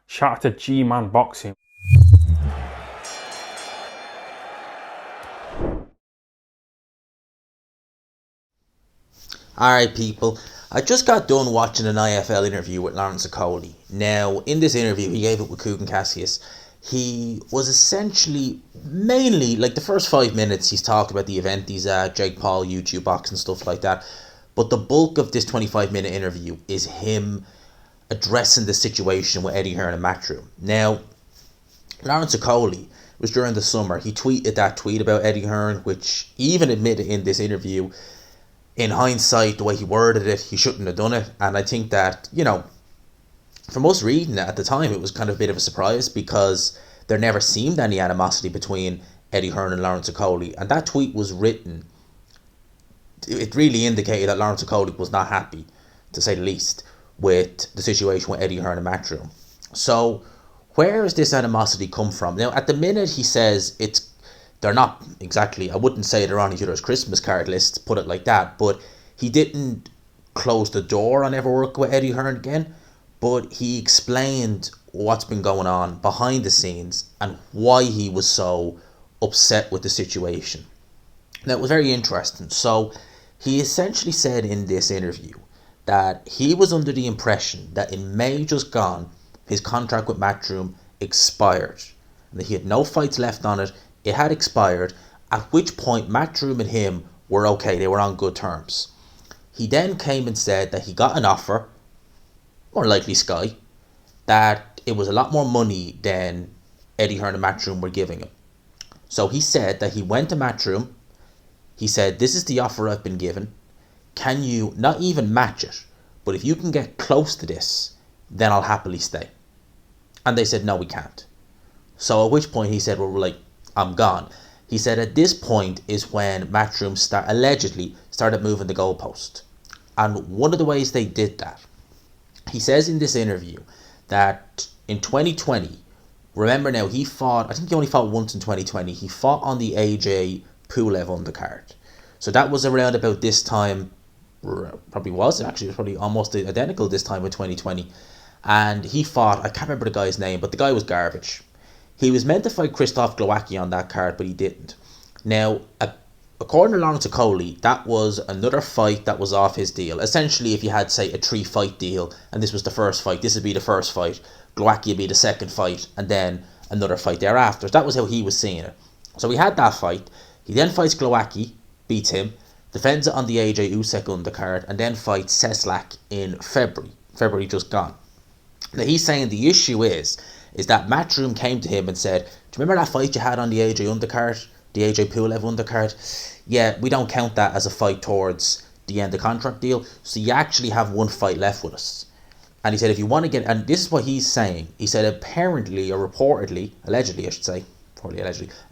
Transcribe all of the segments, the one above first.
Shout out to G-Man Boxing. Alright, people, I just got done watching an IFL interview with Lawrence Okolie. Now, in this interview, he gave it with Kugan Cassius. He was essentially, mainly, like the first 5 minutes, he's talked about the event he's at, Jake Paul, YouTube box, and stuff like that. But the bulk of this 25-minute interview is him addressing the situation with Eddie Hearn and Matchroom. Now, Lawrence Okolie was during the summer. He tweeted that tweet about Eddie Hearn, which he even admitted in this interview. In hindsight, the way he worded it, he shouldn't have done it. And I think that, from us reading it at the time, it was kind of a bit of a surprise because there never seemed any animosity between Eddie Hearn and Lawrence Okolie. And that tweet was written, it really indicated that Lawrence Okolie was not happy, to say the least, with the situation with Eddie Hearn and Matchroom. So, where has this animosity come from? Now, at the minute, he says they're not exactly, I wouldn't say they're on each other's Christmas card lists, put it like that, but he didn't close the door on ever working with Eddie Hearn again, but he explained what's been going on behind the scenes and why he was so upset with the situation. Now, it was very interesting. So, he essentially said in this interview that he was under the impression that in May just gone, his contract with Matchroom expired, and that he had no fights left on it. It had expired, at which point Matchroom and him were okay, they were on good terms. He then came and said that he got an offer, more likely Sky, that it was a lot more money than Eddie Hearn and Matchroom were giving him. So he said that he went to Matchroom, he said, this is the offer I've been given, can you not even match it, but if you can get close to this, then I'll happily stay. And they said, no, we can't. So at which point he said, well, I'm gone. He said at this point is when Matchroom allegedly started moving the goalpost. And one of the ways they did that, he says in this interview that in 2020, remember now, he fought, I think he only fought once in 2020, he fought on the AJ Pulev undercard. So that was around about this time, it was probably almost identical this time with 2020. And he fought, I can't remember the guy's name, but the guy was garbage. He was meant to fight Krzysztof Glowacki on that card, but he didn't. Now, according to Lawrence Okolie, that was another fight that was off his deal. Essentially, if you had, say, a 3-fight deal, and this was the first fight, this would be the first fight, Glowacki would be the second fight, and then another fight thereafter. That was how he was seeing it. So he had that fight. He then fights Glowacki, beats him, defends it on the AJ Usyk undercard, and then fights Cieslak in February. February just gone. Now, he's saying the issue is that Matchroom came to him and said, do you remember that fight you had on the AJ undercard, the AJ Pulev undercard? Yeah, we don't count that as a fight towards the end of the contract deal, so you actually have one fight left with us. And he said, if you want to get, and this is what he's saying, he said apparently, or reportedly, allegedly I should say,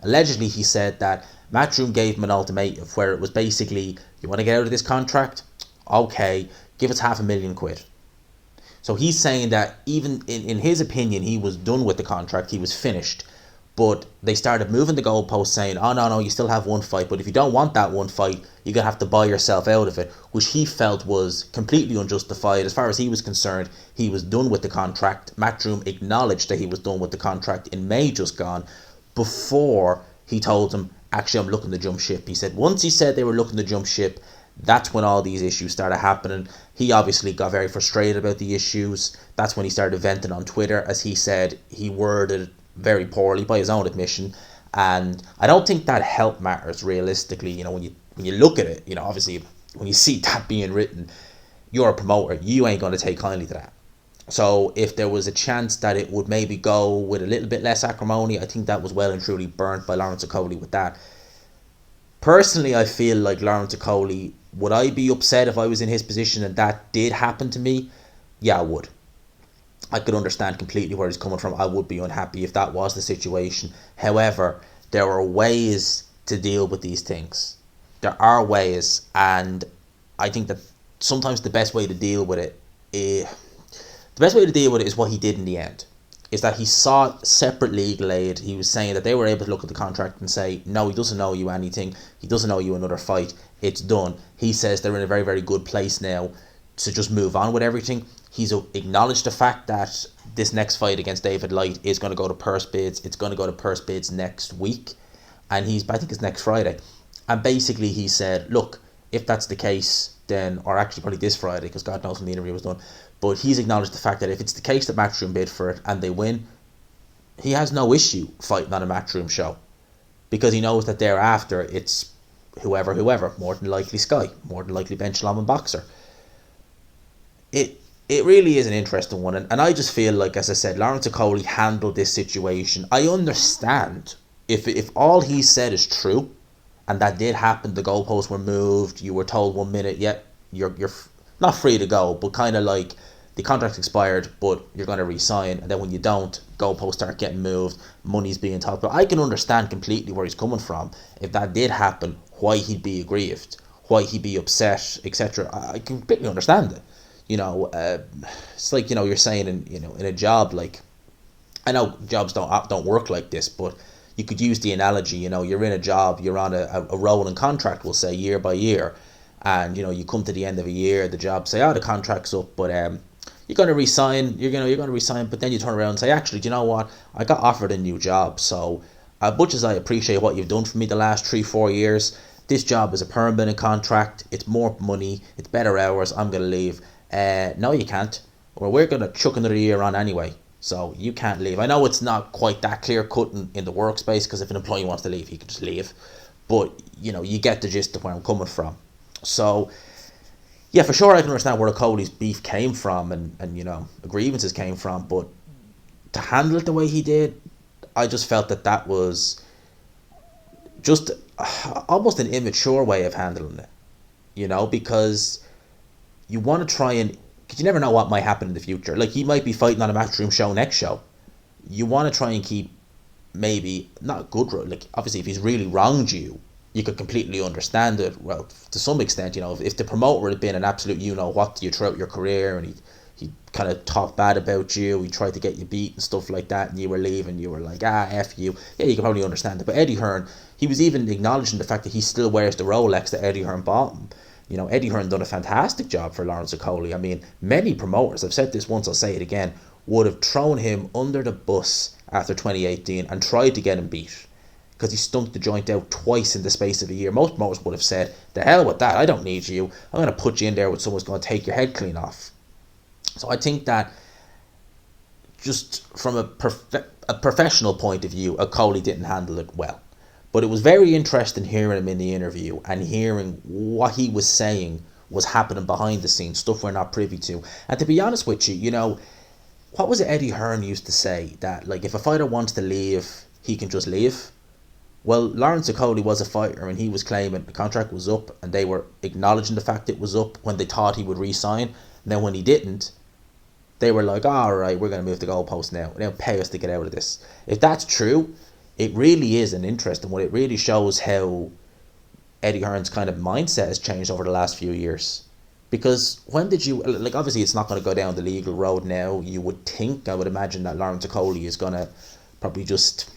allegedly he said that Matchroom gave him an ultimatum where it was basically, you want to get out of this contract? Okay, give us £500,000. So he's saying that even in his opinion, he was done with the contract, he was finished. But they started moving the goalposts saying, oh no, you still have one fight, but if you don't want that one fight, you're going to have to buy yourself out of it, which he felt was completely unjustified. As far as he was concerned, he was done with the contract. Matchroom acknowledged that he was done with the contract in May just gone, before he told him, actually, I'm looking to jump ship. He said once he said they were looking to jump ship, that's when all these issues started happening. He obviously got very frustrated about the issues. That's when he started venting on Twitter. As he said, he worded very poorly by his own admission. And I don't think that helped matters realistically. When you look at it, obviously when you see that being written, you're a promoter. You ain't going to take kindly to that. So if there was a chance that it would maybe go with a little bit less acrimony, I think that was well and truly burnt by Lawrence Okolie with that. Personally, I feel like Lawrence Okolie, would I be upset if I was in his position and that did happen to me? Yeah, I would. I could understand completely where he's coming from. I would be unhappy if that was the situation. However, there are ways to deal with these things. There are ways, and I think that sometimes the best way to deal with it is what he did in the end. Is that he sought separate legal aid. He was saying that they were able to look at the contract and say, no, he doesn't owe you anything. He doesn't owe you another fight. It's done. He says they're in a very, very good place now to just move on with everything. He's acknowledged the fact that this next fight against David Light is going to go to purse bids. It's going to go to purse bids next week. And I think it's next Friday. And basically he said, look, if that's the case, then, or actually probably this Friday, because God knows when the interview was done, but he's acknowledged the fact that if it's the case that Matchroom bid for it and they win, he has no issue fighting on a Matchroom show. Because he knows that thereafter it's whoever, more than likely Sky, more than likely Ben Shalom and Boxer. It really is an interesting one, and I just feel like, as I said, Lawrence Okolie handled this situation. I understand if all he said is true, and that did happen, the goalposts were moved, you were told 1 minute, yeah, you're not free to go, but kind of like the contract's expired, but you're going to re-sign, and then when you don't, goalposts start getting moved, money's being talked about. I can understand completely where he's coming from. If that did happen, why he'd be aggrieved, why he'd be upset, etc. I completely understand it. It's like, you're saying in a job, like, I know jobs don't work like this, but you could use the analogy, you're in a job, you're on a rolling contract, we'll say, year by year, and you come to the end of a year, the job say, the contract's up, but you're going to resign, you're going to resign, but then you turn around and say, actually, do you know what, I got offered a new job, so as much as I appreciate what you've done for me the last 3-4 years, this job is a permanent contract, it's more money, it's better hours, I'm going to leave. No, you can't. Or we're going to chuck another year on anyway, so you can't leave. I know it's not quite that clear cut in the workspace, because if an employee wants to leave, he can just leave. But, you get the gist of where I'm coming from. So, yeah, for sure I can understand where Okolie's beef came from and the grievances came from. But to handle it the way he did, I just felt that was just almost an immature way of handling it. Because you want to try and, because you never know what might happen in the future. Like, he might be fighting on a Matchroom show next show. You want to try and keep, maybe, not good, like, obviously if he's really wronged you, you could completely understand it. Well, to some extent, if the promoter had been an absolute what to you throughout your career, and he kind of talked bad about you, he tried to get you beat and stuff like that, and you were leaving, you were like, F you. Yeah, you can probably understand it. But Eddie Hearn, he was even acknowledging the fact that he still wears the Rolex that Eddie Hearn bought him. Eddie Hearn done a fantastic job for Lawrence Okolie. I mean, many promoters, I've said this once, I'll say it again, would have thrown him under the bus after 2018 and tried to get him beat, because he stunk the joint out twice in the space of a year. Most promoters would have said, the hell with that, I don't need you. I'm going to put you in there with someone's going to take your head clean off. So I think that just from a professional point of view, Okolie didn't handle it well. But it was very interesting hearing him in the interview and hearing what he was saying was happening behind the scenes, stuff we're not privy to. And to be honest with you, what was it Eddie Hearn used to say? That, like, if a fighter wants to leave, he can just leave. Well, Lawrence Okolie was a fighter, and he was claiming the contract was up, and they were acknowledging the fact it was up when they thought he would re-sign. And then when he didn't, they were like, all right, we're going to move the goalpost now. They'll pay us to get out of this. If that's true, it really is an interesting one. It really shows how Eddie Hearn's kind of mindset has changed over the last few years. Because when did you, like, obviously it's not going to go down the legal road now. You would think, I would imagine that Lawrence Okolie is going to probably just,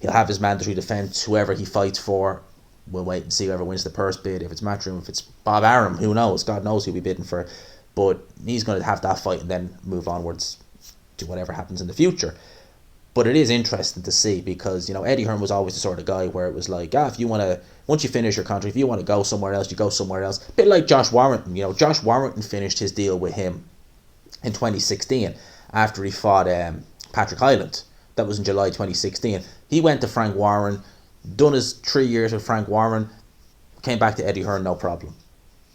he'll have his mandatory defence, whoever he fights for. We'll wait and see whoever wins the purse bid. If it's Matchroom, if it's Bob Arum, who knows? God knows who'll be bidding for it. But he's going to have that fight and then move onwards to whatever happens in the future. But it is interesting to see, because, Eddie Hearn was always the sort of guy where it was like, if you want to, once you finish your contract, if you want to go somewhere else, you go somewhere else. A bit like Josh Warrington. Josh Warrington finished his deal with him in 2016 after he fought Patrick Hyland. That was in July 2016. He went to Frank Warren, done his 3 years with Frank Warren, came back to Eddie Hearn, no problem.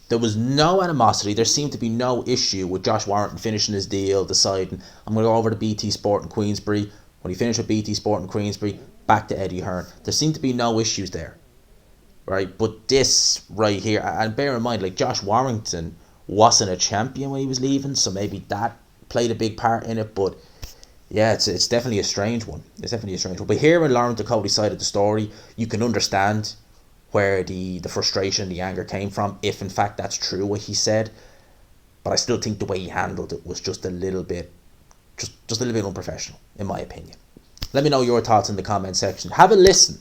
There was no animosity. There seemed to be no issue with Josh Warrington finishing his deal, deciding, I'm going to go over to BT Sport in Queensbury. When he finished with BT Sport in Queensbury, back to Eddie Hearn. There seemed to be no issues there, right? But this right here, and bear in mind, like, Josh Warrington wasn't a champion when he was leaving, so maybe that played a big part in it. But yeah, it's definitely a strange one. It's definitely a strange one. But hearing Lawrence Okolie's side of the story, you can understand where the frustration, the anger came from, if in fact that's true what he said. But I still think the way he handled it was just a little bit unprofessional, in my opinion. Let me know your thoughts in the comment section. Have a listen.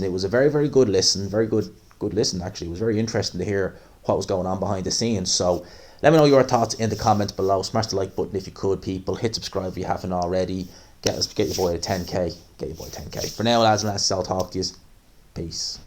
It was a very, very good listen. Very good listen, actually. It was very interesting to hear what was going on behind the scenes. So Let me know your thoughts in the comments below. Smash the like button if you could, people. Hit subscribe if you haven't already. Get your boy to 10k. Get your boy 10k. For now, lads and lasses, I'll talk to you. Peace.